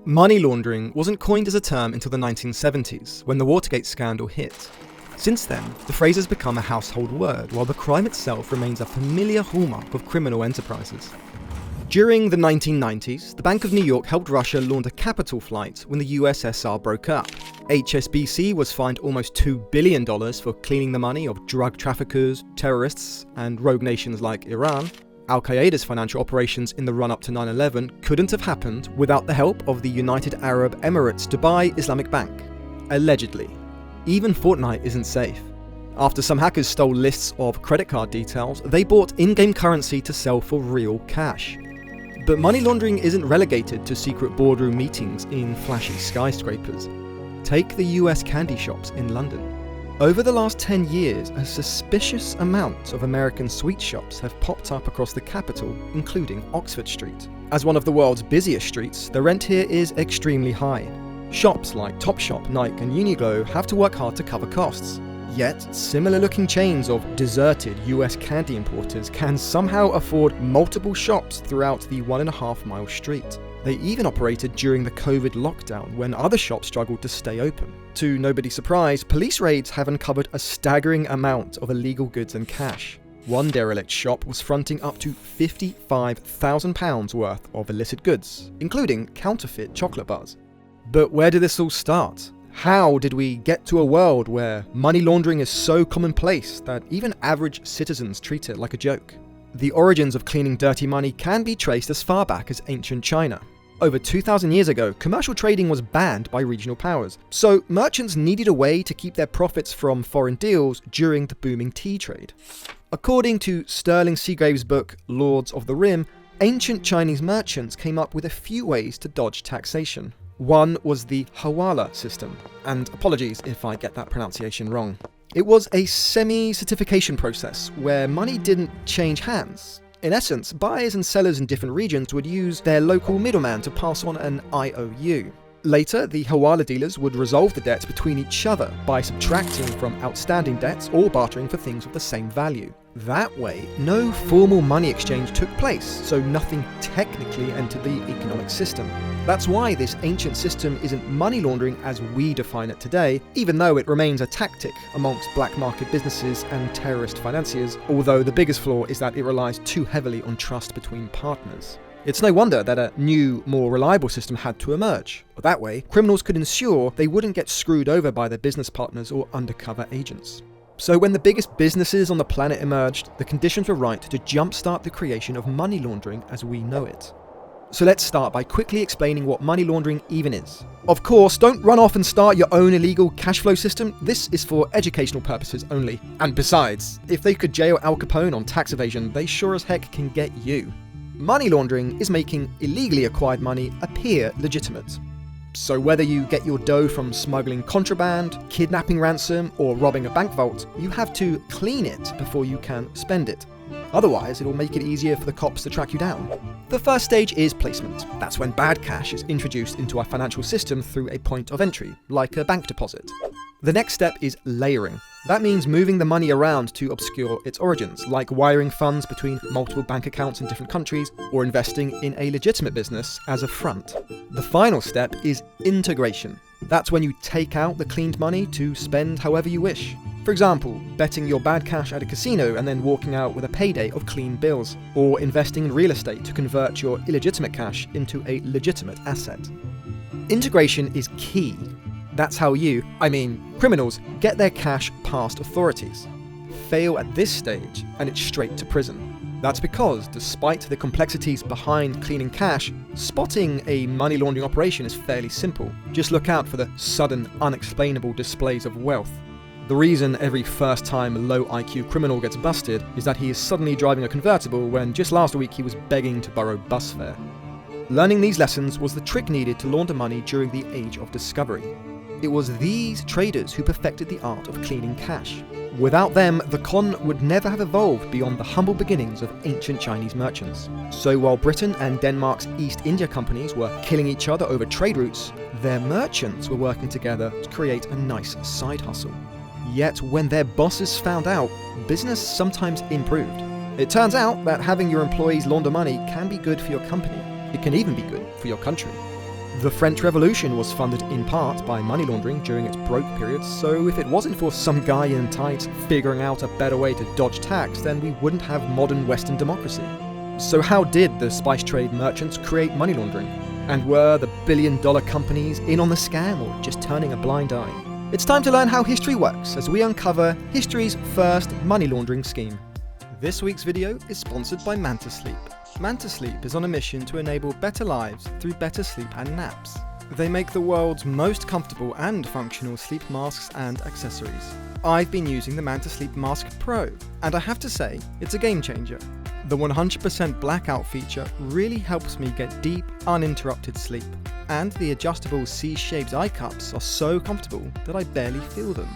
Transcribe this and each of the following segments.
Money laundering wasn't coined as a term until the 1970s, when the Watergate scandal hit. Since then, the phrase has become a household word, while the crime itself remains a familiar hallmark of criminal enterprises. During the 1990s, the Bank of New York helped Russia launder capital flight when the USSR broke up. HSBC was fined almost $2 billion for cleaning the money of drug traffickers, terrorists, and rogue nations like Iran. Al-Qaeda's financial operations in the run-up to 9/11 couldn't have happened without the help of the United Arab Emirates Dubai Islamic Bank. Allegedly. Even Fortnite isn't safe. After some hackers stole lists of credit card details, they bought in-game currency to sell for real cash. But money laundering isn't relegated to secret boardroom meetings in flashy skyscrapers. Take the US candy shops in London. Over the last 10 years, a suspicious amount of American sweet shops have popped up across the capital, including Oxford Street. As one of the world's busiest streets, the rent here is extremely high. Shops like Topshop, Nike and Uniqlo have to work hard to cover costs. Yet, similar-looking chains of deserted US candy importers can somehow afford multiple shops throughout the 1.5-mile street. They even operated during the COVID lockdown when other shops struggled to stay open. To nobody's surprise, police raids have uncovered a staggering amount of illegal goods and cash. One derelict shop was fronting up to £55,000 worth of illicit goods, including counterfeit chocolate bars. But where did this all start? How did we get to a world where money laundering is so commonplace that even average citizens treat it like a joke? The origins of cleaning dirty money can be traced as far back as ancient China. Over 2,000 years ago, commercial trading was banned by regional powers, so merchants needed a way to keep their profits from foreign deals during the booming tea trade. According to Sterling Seagrave's book Lords of the Rim, ancient Chinese merchants came up with a few ways to dodge taxation. One was the hawala system, and apologies if I get that pronunciation wrong. It was a semi-certification process where money didn't change hands. In essence, buyers and sellers in different regions would use their local middleman to pass on an IOU. Later, the hawala dealers would resolve the debts between each other by subtracting from outstanding debts or bartering for things of the same value. That way, no formal money exchange took place, so nothing technically entered the economic system. That's why this ancient system isn't money laundering as we define it today, even though it remains a tactic amongst black market businesses and terrorist financiers, although the biggest flaw is that it relies too heavily on trust between partners. It's no wonder that a new, more reliable system had to emerge. But that way, criminals could ensure they wouldn't get screwed over by their business partners or undercover agents. So when the biggest businesses on the planet emerged, the conditions were right to jumpstart the creation of money laundering as we know it. So let's start by quickly explaining what money laundering even is. Of course, don't run off and start your own illegal cash flow system. This is for educational purposes only. And besides, if they could jail Al Capone on tax evasion, they sure as heck can get you. Money laundering is making illegally acquired money appear legitimate. So whether you get your dough from smuggling contraband, kidnapping ransom, or robbing a bank vault, you have to clean it before you can spend it. Otherwise, it'll make it easier for the cops to track you down. The first stage is placement. That's when bad cash is introduced into our financial system through a point of entry, like a bank deposit. The next step is layering. That means moving the money around to obscure its origins, like wiring funds between multiple bank accounts in different countries, or investing in a legitimate business as a front. The final step is integration. That's when you take out the cleaned money to spend however you wish. For example, betting your bad cash at a casino and then walking out with a payday of clean bills, or investing in real estate to convert your illegitimate cash into a legitimate asset. Integration is key. That's how criminals get their cash past authorities. Fail at this stage, and it's straight to prison. That's because, despite the complexities behind cleaning cash, spotting a money laundering operation is fairly simple. Just look out for the sudden, unexplainable displays of wealth. The reason every first-time low-IQ criminal gets busted is that he is suddenly driving a convertible when just last week he was begging to borrow bus fare. Learning these lessons was the trick needed to launder money during the Age of Discovery. It was these traders who perfected the art of cleaning cash. Without them, the con would never have evolved beyond the humble beginnings of ancient Chinese merchants. So while Britain and Denmark's East India companies were killing each other over trade routes, their merchants were working together to create a nice side hustle. Yet when their bosses found out, business sometimes improved. It turns out that having your employees launder money can be good for your company. It can even be good for your country. The French Revolution was funded in part by money laundering during its broke period, so if it wasn't for some guy in tights figuring out a better way to dodge tax, then we wouldn't have modern Western democracy. So how did the spice trade merchants create money laundering? And were the billion-dollar companies in on the scam or just turning a blind eye? It's time to learn how history works as we uncover history's first money laundering scheme. This week's video is sponsored by Manta Sleep. Manta Sleep is on a mission to enable better lives through better sleep and naps. They make the world's most comfortable and functional sleep masks and accessories. I've been using the Manta Sleep Mask Pro, and I have to say, it's a game changer. The 100% blackout feature really helps me get deep, uninterrupted sleep, and the adjustable C-shaped eye cups are so comfortable that I barely feel them.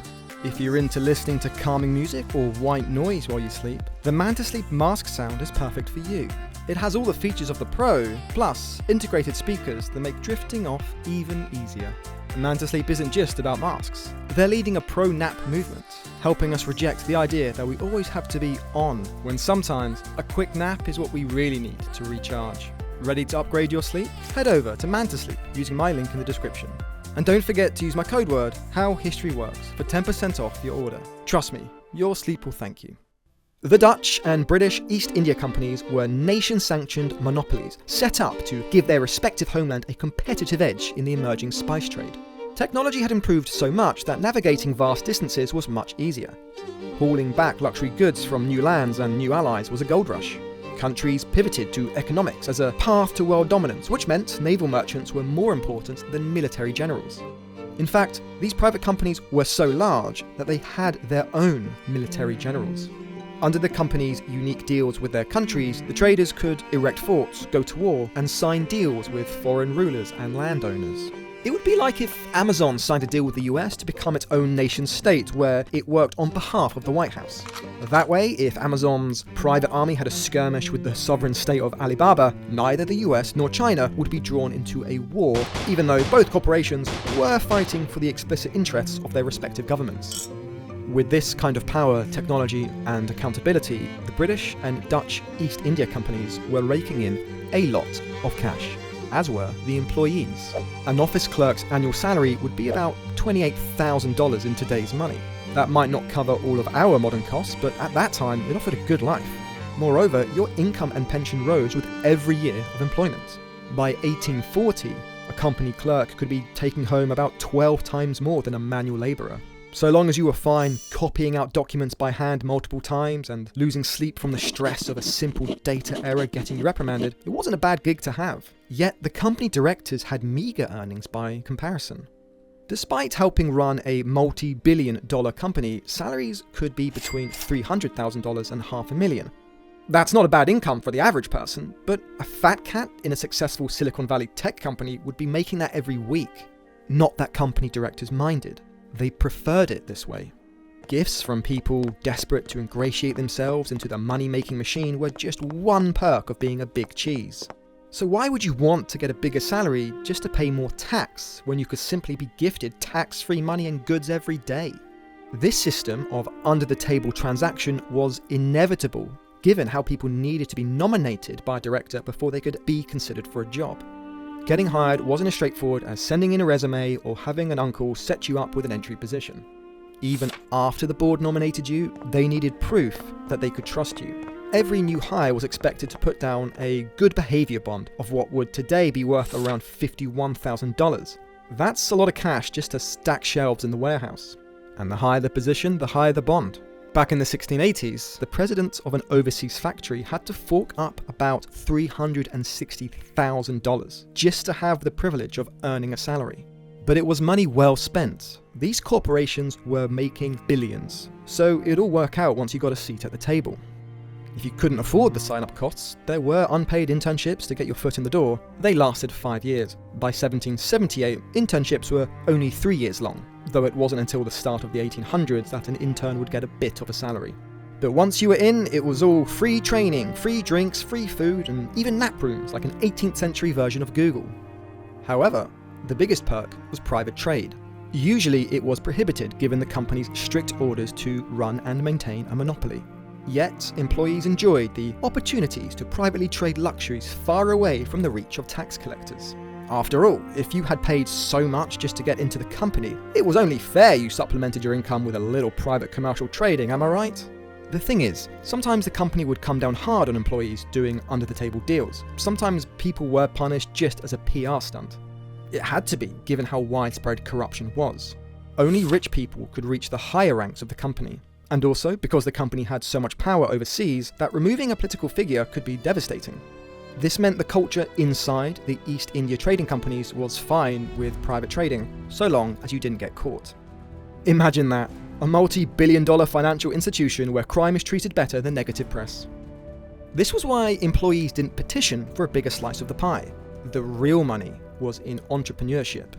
If you're into listening to calming music or white noise while you sleep, the Manta Sleep Mask Sound is perfect for you. It has all the features of the Pro, plus integrated speakers that make drifting off even easier. Manta Sleep isn't just about masks. They're leading a pro-nap movement, helping us reject the idea that we always have to be on, when sometimes a quick nap is what we really need to recharge. Ready to upgrade your sleep? Head over to Manta Sleep using my link in the description. And don't forget to use my code word, HowHistoryWorks, for 10% off your order. Trust me, your sleep will thank you. The Dutch and British East India Companies were nation-sanctioned monopolies set up to give their respective homeland a competitive edge in the emerging spice trade. Technology had improved so much that navigating vast distances was much easier. Hauling back luxury goods from new lands and new allies was a gold rush. Countries pivoted to economics as a path to world dominance, which meant naval merchants were more important than military generals. In fact, these private companies were so large that they had their own military generals. Under the company's unique deals with their countries, the traders could erect forts, go to war, and sign deals with foreign rulers and landowners. It would be like if Amazon signed a deal with the US to become its own nation state where it worked on behalf of the White House. That way, if Amazon's private army had a skirmish with the sovereign state of Alibaba, neither the US nor China would be drawn into a war, even though both corporations were fighting for the explicit interests of their respective governments. With this kind of power, technology, and accountability, the British and Dutch East India Companies were raking in a lot of cash, as were the employees. An office clerk's annual salary would be about $28,000 in today's money. That might not cover all of our modern costs, but at that time, it offered a good life. Moreover, your income and pension rose with every year of employment. By 1840, a company clerk could be taking home about 12 times more than a manual labourer. So long as you were fine copying out documents by hand multiple times and losing sleep from the stress of a simple data error getting you reprimanded, it wasn't a bad gig to have. Yet the company directors had meagre earnings by comparison. Despite helping run a multi-billion-dollar company, salaries could be between $300,000 and $500,000. That's not a bad income for the average person, but a fat cat in a successful Silicon Valley tech company would be making that every week. Not that company directors minded. They preferred it this way. Gifts from people desperate to ingratiate themselves into the money-making machine were just one perk of being a big cheese. So why would you want to get a bigger salary just to pay more tax when you could simply be gifted tax-free money and goods every day? This system of under-the-table transaction was inevitable, given how people needed to be nominated by a director before they could be considered for a job. Getting hired wasn't as straightforward as sending in a resume or having an uncle set you up with an entry position. Even after the board nominated you, they needed proof that they could trust you. Every new hire was expected to put down a good behaviour bond of what would today be worth around $51,000. That's a lot of cash just to stack shelves in the warehouse. And the higher the position, the higher the bond. Back in the 1680s, the president of an overseas factory had to fork up about $360,000 just to have the privilege of earning a salary. But it was money well spent. These corporations were making billions, so it'd all work out once you got a seat at the table. If you couldn't afford the sign-up costs, there were unpaid internships to get your foot in the door. They lasted 5 years. By 1778, internships were only 3 years long, though it wasn't until the start of the 1800s that an intern would get a bit of a salary. But once you were in, it was all free training, free drinks, free food, and even nap rooms like an 18th century version of Google. However, the biggest perk was private trade. Usually it was prohibited given the company's strict orders to run and maintain a monopoly. Yet, employees enjoyed the opportunities to privately trade luxuries far away from the reach of tax collectors. After all, if you had paid so much just to get into the company, it was only fair you supplemented your income with a little private commercial trading, am I right? The thing is, sometimes the company would come down hard on employees doing under-the-table deals. Sometimes people were punished just as a PR stunt. It had to be, given how widespread corruption was. Only rich people could reach the higher ranks of the company. And also, because the company had so much power overseas, that removing a political figure could be devastating. This meant the culture inside the East India trading companies was fine with private trading, so long as you didn't get caught. Imagine that. A multi-billion-dollar financial institution where crime is treated better than negative press. This was why employees didn't petition for a bigger slice of the pie. The real money was in entrepreneurship.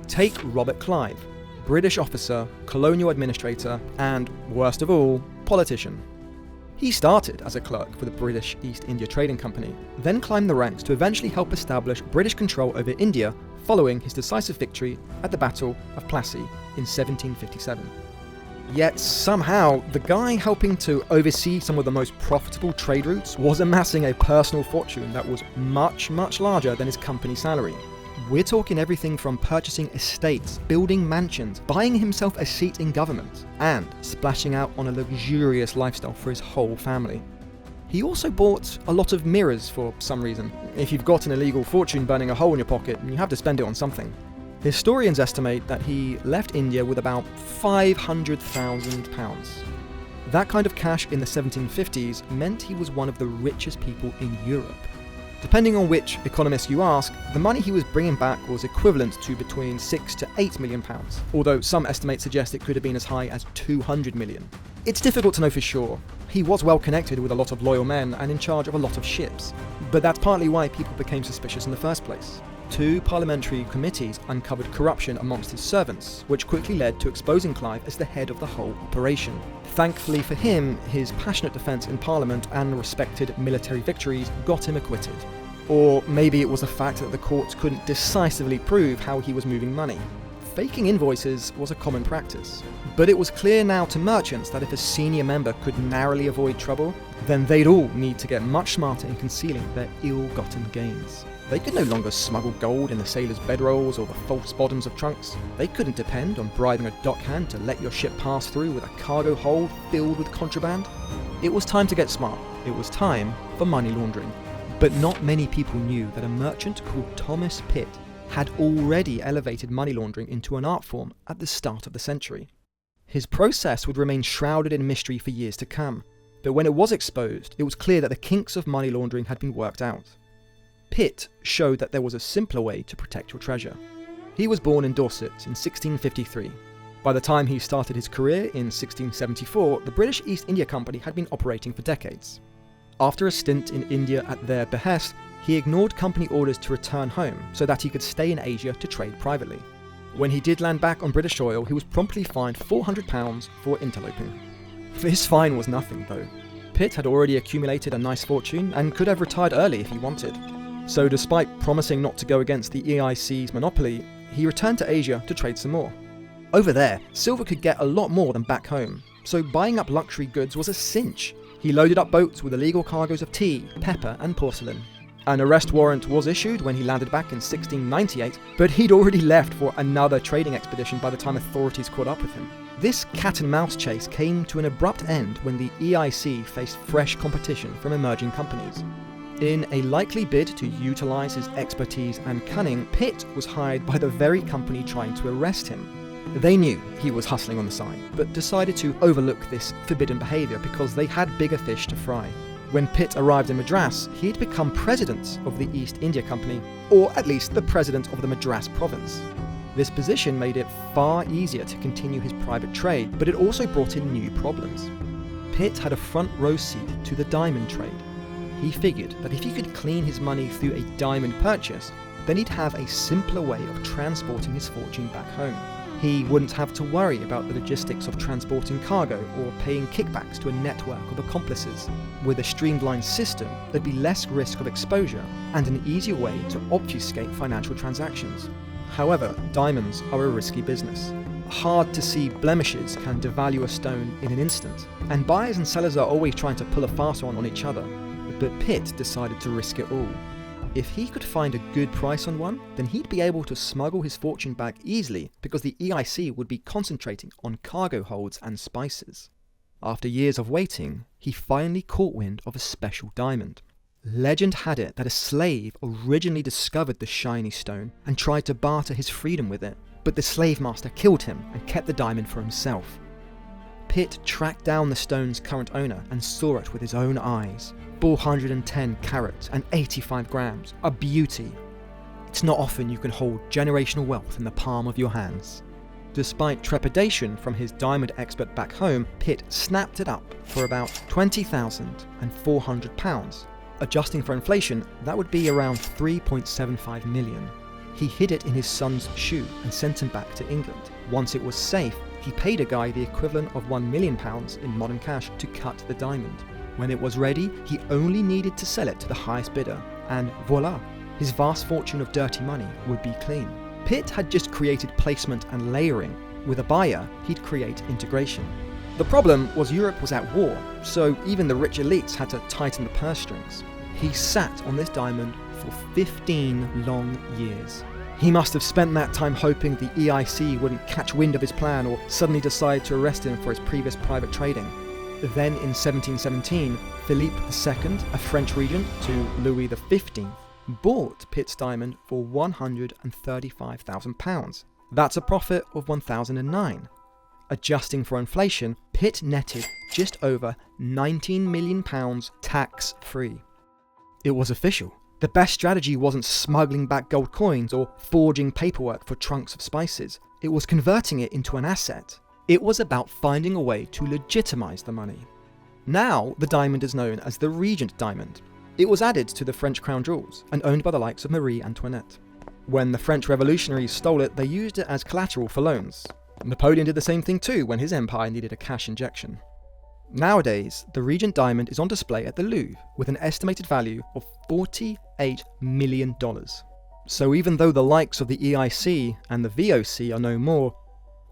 Take Robert Clive, British officer, colonial administrator, and, worst of all, politician. He started as a clerk for the British East India Trading Company, then climbed the ranks to eventually help establish British control over India following his decisive victory at the Battle of Plassey in 1757. Yet somehow, the guy helping to oversee some of the most profitable trade routes was amassing a personal fortune that was much, much larger than his company salary. We're talking everything from purchasing estates, building mansions, buying himself a seat in government, and splashing out on a luxurious lifestyle for his whole family. He also bought a lot of mirrors for some reason. If you've got an illegal fortune burning a hole in your pocket, you have to spend it on something. Historians estimate that he left India with about £500,000. That kind of cash in the 1750s meant he was one of the richest people in Europe. Depending on which economist you ask, the money he was bringing back was equivalent to between £6 to £8 million, although some estimates suggest it could have been as high as 200 million. It's difficult to know for sure. He was well connected with a lot of loyal men and in charge of a lot of ships, but that's partly why people became suspicious in the first place. 2 parliamentary committees uncovered corruption amongst his servants, which quickly led to exposing Clive as the head of the whole operation. Thankfully for him, his passionate defence in Parliament and respected military victories got him acquitted. Or maybe it was the fact that the courts couldn't decisively prove how he was moving money. Faking invoices was a common practice, but it was clear now to merchants that if a senior member could narrowly avoid trouble, then they'd all need to get much smarter in concealing their ill-gotten gains. They could no longer smuggle gold in the sailors' bedrolls or the false bottoms of trunks. They couldn't depend on bribing a dockhand to let your ship pass through with a cargo hold filled with contraband. It was time to get smart. It was time for money laundering. But not many people knew that a merchant called Thomas Pitt had already elevated money laundering into an art form at the start of the century. His process would remain shrouded in mystery for years to come, but when it was exposed, it was clear that the kinks of money laundering had been worked out. Pitt showed that there was a simpler way to protect your treasure. He was born in Dorset in 1653. By the time he started his career in 1674, the British East India Company had been operating for decades. After a stint in India at their behest, he ignored company orders to return home so that he could stay in Asia to trade privately. When he did land back on British soil, he was promptly fined £400 for interloping. This fine was nothing though. Pitt had already accumulated a nice fortune and could have retired early if he wanted. So despite promising not to go against the EIC's monopoly, he returned to Asia to trade some more. Over there, silver could get a lot more than back home, so buying up luxury goods was a cinch. He loaded up boats with illegal cargoes of tea, pepper and porcelain. An arrest warrant was issued when he landed back in 1698, but he'd already left for another trading expedition by the time authorities caught up with him. This cat-and-mouse chase came to an abrupt end when the EIC faced fresh competition from emerging companies. In a likely bid to utilise his expertise and cunning, Pitt was hired by the very company trying to arrest him. They knew he was hustling on the side, but decided to overlook this forbidden behaviour because they had bigger fish to fry. When Pitt arrived in Madras, he had become president of the East India Company, or at least the president of the Madras province. This position made it far easier to continue his private trade, but it also brought in new problems. Pitt had a front row seat to the diamond trade. He figured that if he could clean his money through a diamond purchase, then he'd have a simpler way of transporting his fortune back home. He wouldn't have to worry about the logistics of transporting cargo or paying kickbacks to a network of accomplices. With a streamlined system, there'd be less risk of exposure and an easier way to obfuscate financial transactions. However, diamonds are a risky business. Hard to see blemishes can devalue a stone in an instant, and buyers and sellers are always trying to pull a fast one on each other. But Pitt decided to risk it all. If he could find a good price on one, then he'd be able to smuggle his fortune back easily because the EIC would be concentrating on cargo holds and spices. After years of waiting, he finally caught wind of a special diamond. Legend had it that a slave originally discovered the shiny stone and tried to barter his freedom with it, but the slave master killed him and kept the diamond for himself. Pitt tracked down the stone's current owner and saw it with his own eyes. 410 carats and 85 grams, a beauty. It's not often you can hold generational wealth in the palm of your hands. Despite trepidation from his diamond expert back home, Pitt snapped it up for about £20,400. Adjusting for inflation, that would be around 3.75 million. He hid it in his son's shoe and sent him back to England. Once it was safe, he paid a guy the equivalent of £1 million in modern cash to cut the diamond. When it was ready, he only needed to sell it to the highest bidder, and voila, his vast fortune of dirty money would be clean. Pitt had just created placement and layering. With a buyer, he'd create integration. The problem was Europe was at war, so even the rich elites had to tighten the purse strings. He sat on this diamond for 15 long years. He must have spent that time hoping the EIC wouldn't catch wind of his plan or suddenly decide to arrest him for his previous private trading. Then in 1717, Philippe II, a French regent to Louis XV, bought Pitt's diamond for £135,000. That's a profit of 1009. Adjusting for inflation, Pitt netted just over £19 million tax-free. It was official. The best strategy wasn't smuggling back gold coins or forging paperwork for trunks of spices. It was converting it into an asset. It was about finding a way to legitimize the money. Now, the diamond is known as the Regent Diamond. It was added to the French crown jewels and owned by the likes of Marie Antoinette. When the French revolutionaries stole it, they used it as collateral for loans. Napoleon did the same thing too when his empire needed a cash injection. Nowadays, the Regent Diamond is on display at the Louvre with an estimated value of $48 million. So even though the likes of the EIC and the VOC are no more,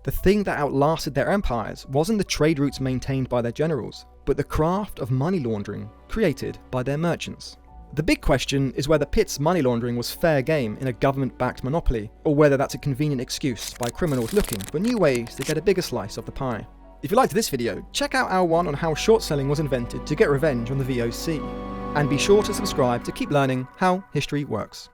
the thing that outlasted their empires wasn't the trade routes maintained by their generals, but the craft of money laundering created by their merchants. The big question is whether Pitt's money laundering was fair game in a government-backed monopoly, or whether that's a convenient excuse by criminals looking for new ways to get a bigger slice of the pie. If you liked this video, check out our one on how short selling was invented to get revenge on the VOC. And be sure to subscribe to keep learning how history works.